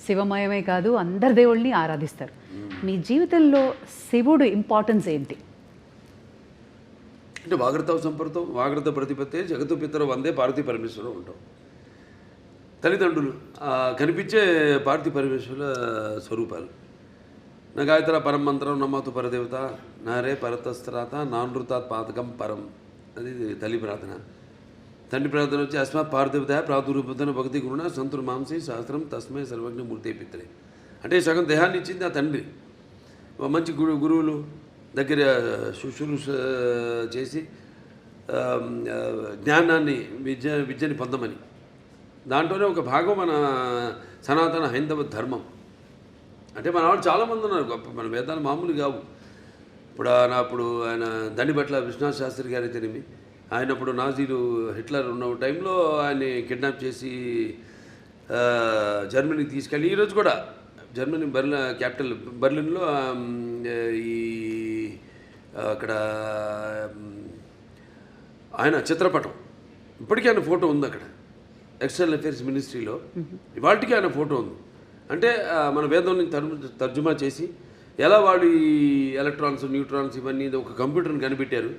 శివమయమే కాదు, అందరి దేవుళ్ళని ఆరాధిస్తారు. మీ జీవితంలో శివుడు ఇంపార్టెన్స్ ఏంటి? అంటే వాగ్రత సంపర్తం, వాగ్రత ప్రతిపత్తే జగత్తు పితరు వందే పార్వతీ పరమేశ్వరం ఉంటాం. తల్లిదండ్రులు కనిపించే పార్వతీ పరమేశ్వరుల స్వరూపాలు. నా గాయత్ర పరం మంత్రం నమ్మతు పరదేవత నారే పరతస్త్రాత నానృతాత్ పాతకం పరం, అది తల్లి ప్రార్థన. తండ్రి ప్రార్థన వచ్చి అస్మాత్ పార్థివత ప్రాదురూపతన భక్తి గురుణ సంతుర్ మాంసి శాస్త్రం తస్మై సర్వజ్ఞ మూర్తి పిత్తలే. అంటే సగం దేహాన్ని ఇచ్చింది ఆ తండ్రి. మంచి గురువులు దగ్గర శుశ్రూష చేసి జ్ఞానాన్ని విద్యని పొందమని. దాంట్లోనే ఒక భాగం మన సనాతన హైందవ ధర్మం. అంటే మన వాళ్ళు చాలామంది ఉన్నారు గొప్ప, మన వేదాలు మామూలు కావు. అప్పుడు ఆయన దండిబట్ల విశ్వనాథ్ శాస్త్రి గారు అయితేనేమి, ఆయన అప్పుడు నాజీలు హిట్లర్ ఉన్న టైంలో ఆయన్ని కిడ్నాప్ చేసి జర్మనీకి తీసుకెళ్ళి, ఈరోజు కూడా జర్మనీ క్యాపిటల్ బర్లిన్లో ఈ అక్కడ ఆయన చిత్రపటం ఇప్పటికీ ఆయన ఫోటో ఉంది అక్కడ ఎక్స్టర్నల్ అఫేర్స్ మినిస్ట్రీలో. ఇవాళకి ఆయన ఫోటో ఉంది. అంటే మన వేదాన్ని తర్జుమా చేసి ఎలా వాళ్ళు ఈ ఎలక్ట్రాన్స్ న్యూట్రాన్స్ ఇవన్నీ ఒక కంప్యూటర్ని కనిపెట్టారు,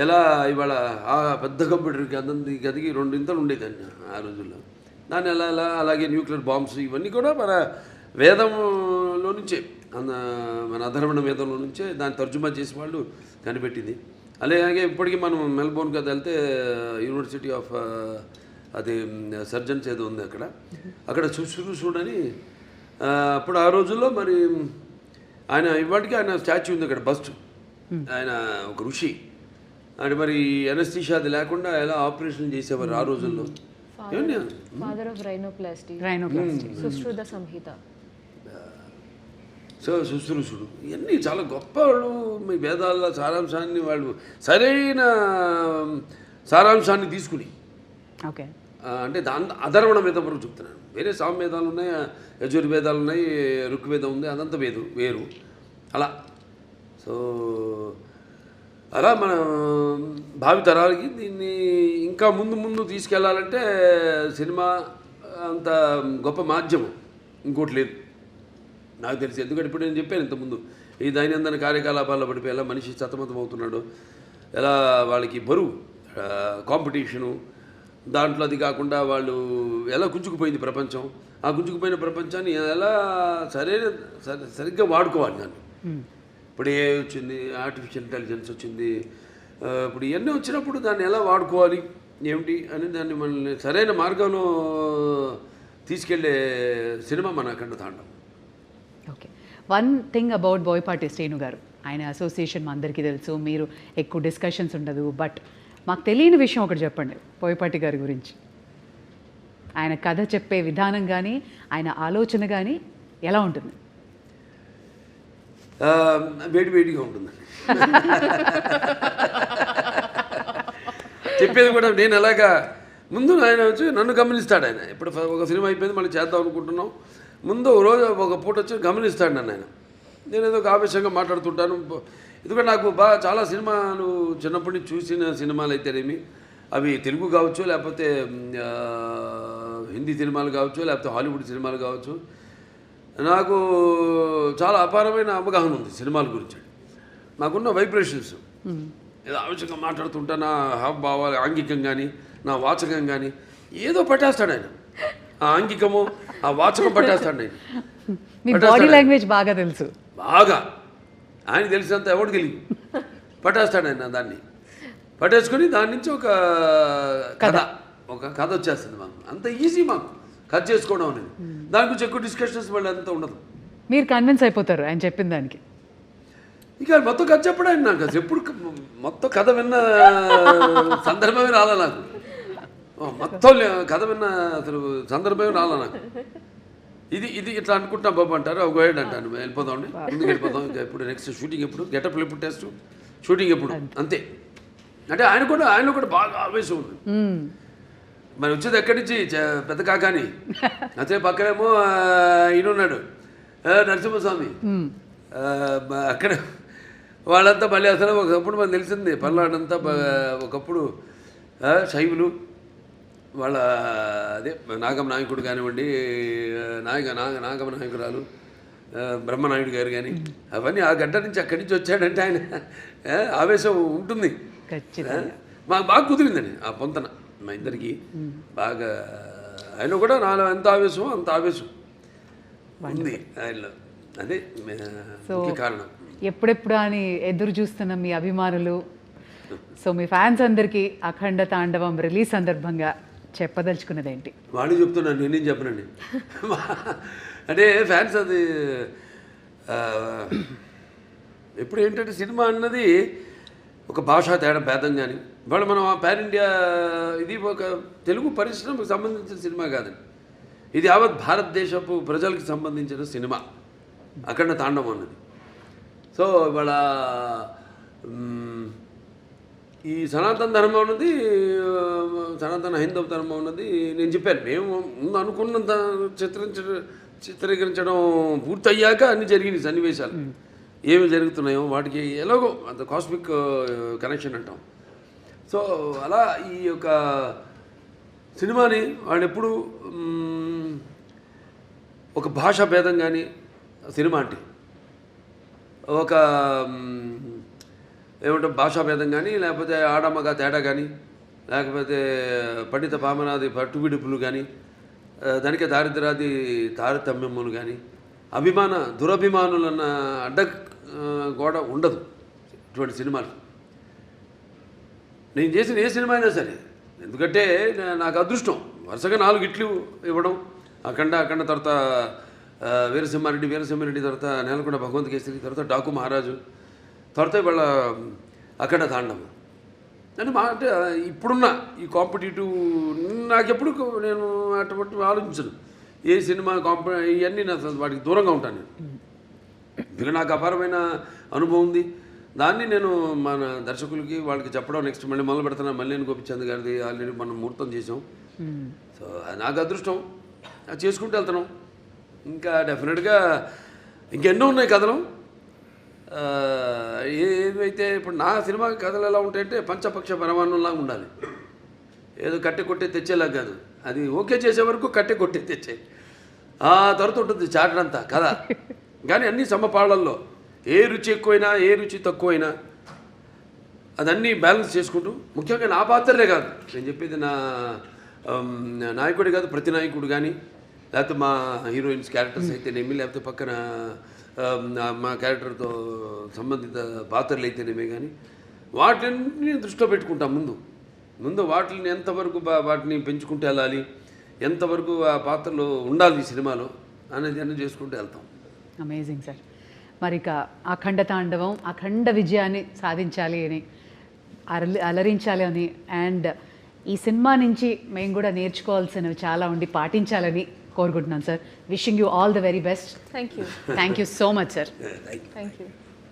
ఎలా ఇవాళ ఆ పెద్ద కంప్యూటర్కి అందంది గదికి 2 ఇంతలు ఉండేదాన్ని ఆ రోజుల్లో. దాన్ని ఎలా అలాగే న్యూక్లియర్ బాంబ్స్ ఇవన్నీ కూడా మన వేదంలో నుంచే, మన అధర్వణ వేదంలో నుంచే దాన్ని తర్జుమా చేసి వాళ్ళు కనిపెట్టింది. అలాగే ఇప్పటికీ మనం మెల్బోర్న్ కదా వెళ్తే యూనివర్సిటీ ఆఫ్ అది సర్జన్స్ ఏదో ఉంది అక్కడ శుశ్రూషుడని అప్పుడు ఆ రోజుల్లో మరి ఆయన ఇవాటికి ఆయన స్టాచ్యూ ఉంది అక్కడ, బస్ట్. ఆయన ఒక ఋషి. అంటే మరి ఎనస్థీషియా అది లేకుండా ఎలా ఆపరేషన్ చేసేవారు ఆ రోజుల్లో. Father of rhinoplasty, Sushruta Samhita. So శుశ్రూషుడు ఇవన్నీ చాలా గొప్ప వాళ్ళు. మీ వేదాల సారాంశాన్ని వాళ్ళు సరైన సారాంశాన్ని తీసుకుని, ఓకే, అంటే అధర్వణ వేదం వరకు చెప్తున్నాను. వేరే సామవేదాలు ఉన్నాయి, యజుర్వేదాలు ఉన్నాయి, ఋగ్వేదం ఉంది, అదంతా వేరు అలా. సో అలా మన భావి తరాలకి దీన్ని ఇంకా ముందు తీసుకెళ్లాలంటే సినిమా అంత గొప్ప మాధ్యమం ఇంకోటి లేదు నాకు తెలిసి. ఎందుకంటే ఇప్పుడు నేను చెప్పాను ఇంతకుముందు, ఈ దైనందిన కార్యకలాపాల్లో పడిపోయి ఎలా మనిషి సతమతం అవుతున్నాడు, ఎలా వాళ్ళకి బరువు కాంపిటీషను, దాంట్లో అది కాకుండా వాళ్ళు ఎలా గుంజుకుపోయింది ప్రపంచం. ఆ గుంజుకుపోయిన ప్రపంచాన్ని ఎలా సరిగ్గా వాడుకోవాలి దాన్ని. ఇప్పుడు ఏ వచ్చింది, ఆర్టిఫిషియల్ ఇంటెలిజెన్స్ వచ్చింది, ఇప్పుడు ఇవన్నీ వచ్చినప్పుడు దాన్ని ఎలా వాడుకోవాలి ఏమిటి అని దాన్ని మనల్ని సరైన మార్గంలో తీసుకెళ్లే సినిమా మన అఖండ తాండవం. Okay, one thing about Boyapati Srinu గారు, ఆయన అసోసియేషన్ మా అందరికీ తెలుసు, మీరు ఎక్కువ డిస్కషన్స్ ఉండదు, బట్ మాకు తెలియని విషయం ఒకటి చెప్పండి బోయపాటి గారి గురించి. ఆయన కథ చెప్పే విధానం కానీ ఆయన ఆలోచన కానీ ఎలా ఉంటుంది? వేడిగా ఉంటుందండి. చెప్పేది కూడా నేను ఎలాగా ముందు ఆయన వచ్చి నన్ను గమనిస్తాడు. ఆయన ఇప్పుడు ఒక సినిమా అయిపోయింది మళ్ళీ చేద్దాం అనుకుంటున్నాం, ముందు రోజు ఒక పూట వచ్చి గమనిస్తాడు నన్ను ఆయన. నేను ఏదో ఒక ఆవేశంగా మాట్లాడుతుంటాను. ఎందుకంటే నాకు చాలా సినిమాలు చిన్నప్పటి నుంచి చూసిన సినిమాలు అయితేనేమి, అవి తెలుగు కావచ్చు, లేకపోతే హిందీ సినిమాలు కావచ్చు, లేకపోతే హాలీవుడ్ సినిమాలు కావచ్చు, నాకు చాలా అపారమైన అవగాహన ఉంది సినిమాల గురించి. నాకున్న వైబ్రేషన్స్ ఏదో ఆవేశంగా మాట్లాడుతుంటా, నా హావభావాలు ఆంగికం కానీ నా వాచకం కానీ ఏదో పట్టేస్తాడు ఆయన. ఆ ఆంగికము ఆ వాచకం పట్టేస్తాడు ఆయన. మీ బాడీ లాంగ్వేజ్ బాగా తెలుసు, బాగా ఆయన తెలిసినంత ఎవరికి తెలియదు. పట్టేస్తాడు ఆయన దాన్ని, పట్టేసుకొని దాని నుంచి ఒక కథ వచ్చేస్తుంది మాకు. అంత ఈజీ మాకు కథ చేసుకోవడం అనేది. దాని గురించి ఎక్కువ డిస్కషన్స్ మళ్ళీ అంతా ఉండదు. మీరు కన్విన్స్ అయిపోతారు ఆయన చెప్పిన దానికి. ఇక మొత్తం కథ చెప్పడం ఆయన నాకు అసలు ఎప్పుడు మొత్తం కథ విన్న సందర్భమే రాలా నాకు. మొత్తం కథ విన్న అసలు సందర్భమే రాలా నాకు. ఇది ఇట్లా అనుకుంటున్నా బాబు అంటారు, ఒక వేడు అంటాను, వెళ్ళిపోతామండి ముందుకు వెళ్ళిపోతాం. ఇంకా ఎప్పుడు నెక్స్ట్ షూటింగ్ ఎప్పుడు, గెటప్లు ఎప్పుడు, టెస్ట్ షూటింగ్ ఎప్పుడు, అంతే. అంటే ఆయనలో కూడా బాగా ఆవేశం ఉంది. మరి వచ్చేది ఎక్కడి నుంచి, పెద్ద కాకాని. అదే పక్కనేమో ఈయనున్నాడు నరసింహస్వామి. అక్కడ వాళ్ళంతా మళ్ళీ అసలు ఒకప్పుడు మనకు తెలిసింది పల్నాడంతా ఒకప్పుడు శైవులు. వాళ్ళ అదే నాగమ నాయకుడు కానివ్వండి, నాగమ నాయకురాలు బ్రహ్మనాయుడు గారు కానీ, అవన్నీ ఆ గడ్డ నుంచి అక్కడి నుంచి వచ్చాడంటే ఆయన ఆవేశం ఉంటుంది. మాకు బాగా కుదిరిందండి ఆ పొంతన మా ఇద్దరికి బాగా. ఆయన కూడా నాలో ఎంత ఆవేశమో అంత ఆవేశం ఉంది ఆయనలో. అదే ముఖ్య కారణం. ఎప్పుడెప్పుడు అని ఎదురు చూస్తున్న మీ అభిమానులు సో మీ ఫ్యాన్స్ అందరికీ అఖండ తాండవం రిలీజ్ సందర్భంగా చెప్పదలుచుకున్నది ఏంటి? వాళ్ళు చెప్తున్నాను, నేనేం చెప్పనండి. అంటే ఫ్యాన్స్ అది ఎప్పుడు ఏంటంటే సినిమా అన్నది ఒక భాషా తేడా భేదం కానీ ఇవాళ మనం పాన్ ఇండియా ఇది ఒక తెలుగు పరిశ్రమకు సంబంధించిన సినిమా కాదండి, ఇది యావత్ భారతదేశపు ప్రజలకు సంబంధించిన సినిమా అఖండ తాండవం అన్నది. సో ఇవాళ ఈ సనాతన ధర్మం ఉన్నది, సనాతన హైందవ ధర్మం ఉన్నది. నేను చెప్పాను, మేము ముందు అనుకున్నంత చిత్రీకరించడం పూర్తయ్యాక అన్ని జరిగినాయి సన్నివేశాలు ఏమి జరుగుతున్నాయో వాటికి ఎలాగో అంత కాస్మిక్ కనెక్షన్ అంటాం. సో అలా ఈ యొక్క సినిమాని వాళ్ళు ఎప్పుడు ఒక భాషా భేదం కానీ సినిమా అంటే ఒక ఏమంటాం భాషా భేదం కానీ లేకపోతే ఆడమ్మగా తేడా కానీ లేకపోతే పండిత పామనాది పట్టువిడుపులు కానీ దానికే దారిద్రాది తారతమ్యములు కానీ దురభిమానులన్న అడ్డ గోడ ఉండదు ఇటువంటి సినిమాలు. నేను చేసిన ఏ సినిమా అయినా సరే, ఎందుకంటే నాకు అదృష్టం వరుసగా 4 హిట్లు ఇవ్వడం, అఖండ తర్వాత వీరసింహారెడ్డి తర్వాత నేలకొండ భగవంత్ కేసరి, తర్వాత డాకు మహారాజు, తర్వాత ఇవాళ అఖండ తాండవం. అంటే ఇప్పుడున్న ఈ కాంపిటేటివ్ నాకెప్పుడు నేను అటువంటి ఆలోచించను. ఏ సినిమా ఇవన్నీ నా వాటికి దూరంగా ఉంటాను నేను. ఎందుకంటే నాకు అపారమైన అనుభవం ఉంది. దాన్ని నేను మన దర్శకులకి వాళ్ళకి చెప్పడం, నెక్స్ట్ మళ్ళీ మొదలు పెడుతున్నా. మల్లేని గోపిచంద్ గారిది ఆల్రెడీ మనం ముహూర్తం చేసాం. సో నాకు అదృష్టం, అది చేసుకుంటూ వెళ్తున్నాం. ఇంకా డెఫినెట్గా ఇంకెన్నో ఉన్నాయి కథలు. ఏదైతే ఇప్పుడు నా సినిమా కథలు ఎలా ఉంటాయంటే పంచపక్ష పరమాన్నంలాగా ఉండాలి. ఏదో కట్టె కొట్టే తెచ్చేలా కాదు, అది ఓకే చేసే వరకు కట్టె కొట్టే తెచ్చే ఆ తర్వాత ఉంటుంది చాటంతా కథ. కానీ అన్ని సమపాళ్ళల్లో ఏ రుచి ఎక్కువైనా ఏ రుచి తక్కువైనా అదన్నీ బ్యాలెన్స్ చేసుకుంటూ, ముఖ్యంగా నా పాత్రలే కాదు నేను చెప్పేది, నా నాయకుడే కాదు ప్రతి నాయకుడు కానీ, లేకపోతే మా హీరోయిన్స్ క్యారెక్టర్స్ అయితేనేమి, లేకపోతే పక్కన మా క్యారెక్టర్తో సంబంధిత పాత్రలు అయితేనేమే కానీ వాటిని దృష్టిలో పెట్టుకుంటాం. ముందు వాటిని ఎంతవరకు వాటిని పెంచుకుంటూ వెళ్ళాలి, ఎంతవరకు ఆ పాత్రలు ఉండాలి ఈ సినిమాలో అనేది అన్నీ చేసుకుంటూ వెళ్తాం. Amazing sir. మరి ఇక అఖండ తాండవం అఖండ విజయాన్ని సాధించాలి అని, అలరించాలి అని, అండ్ ఈ సినిమా నుంచి మేము కూడా నేర్చుకోవాల్సినవి చాలా ఉండి పాటించాలని కోరుకుంటున్నాను sir. Wishing you all the very best. Thank you. Thank you so much sir. Thank you.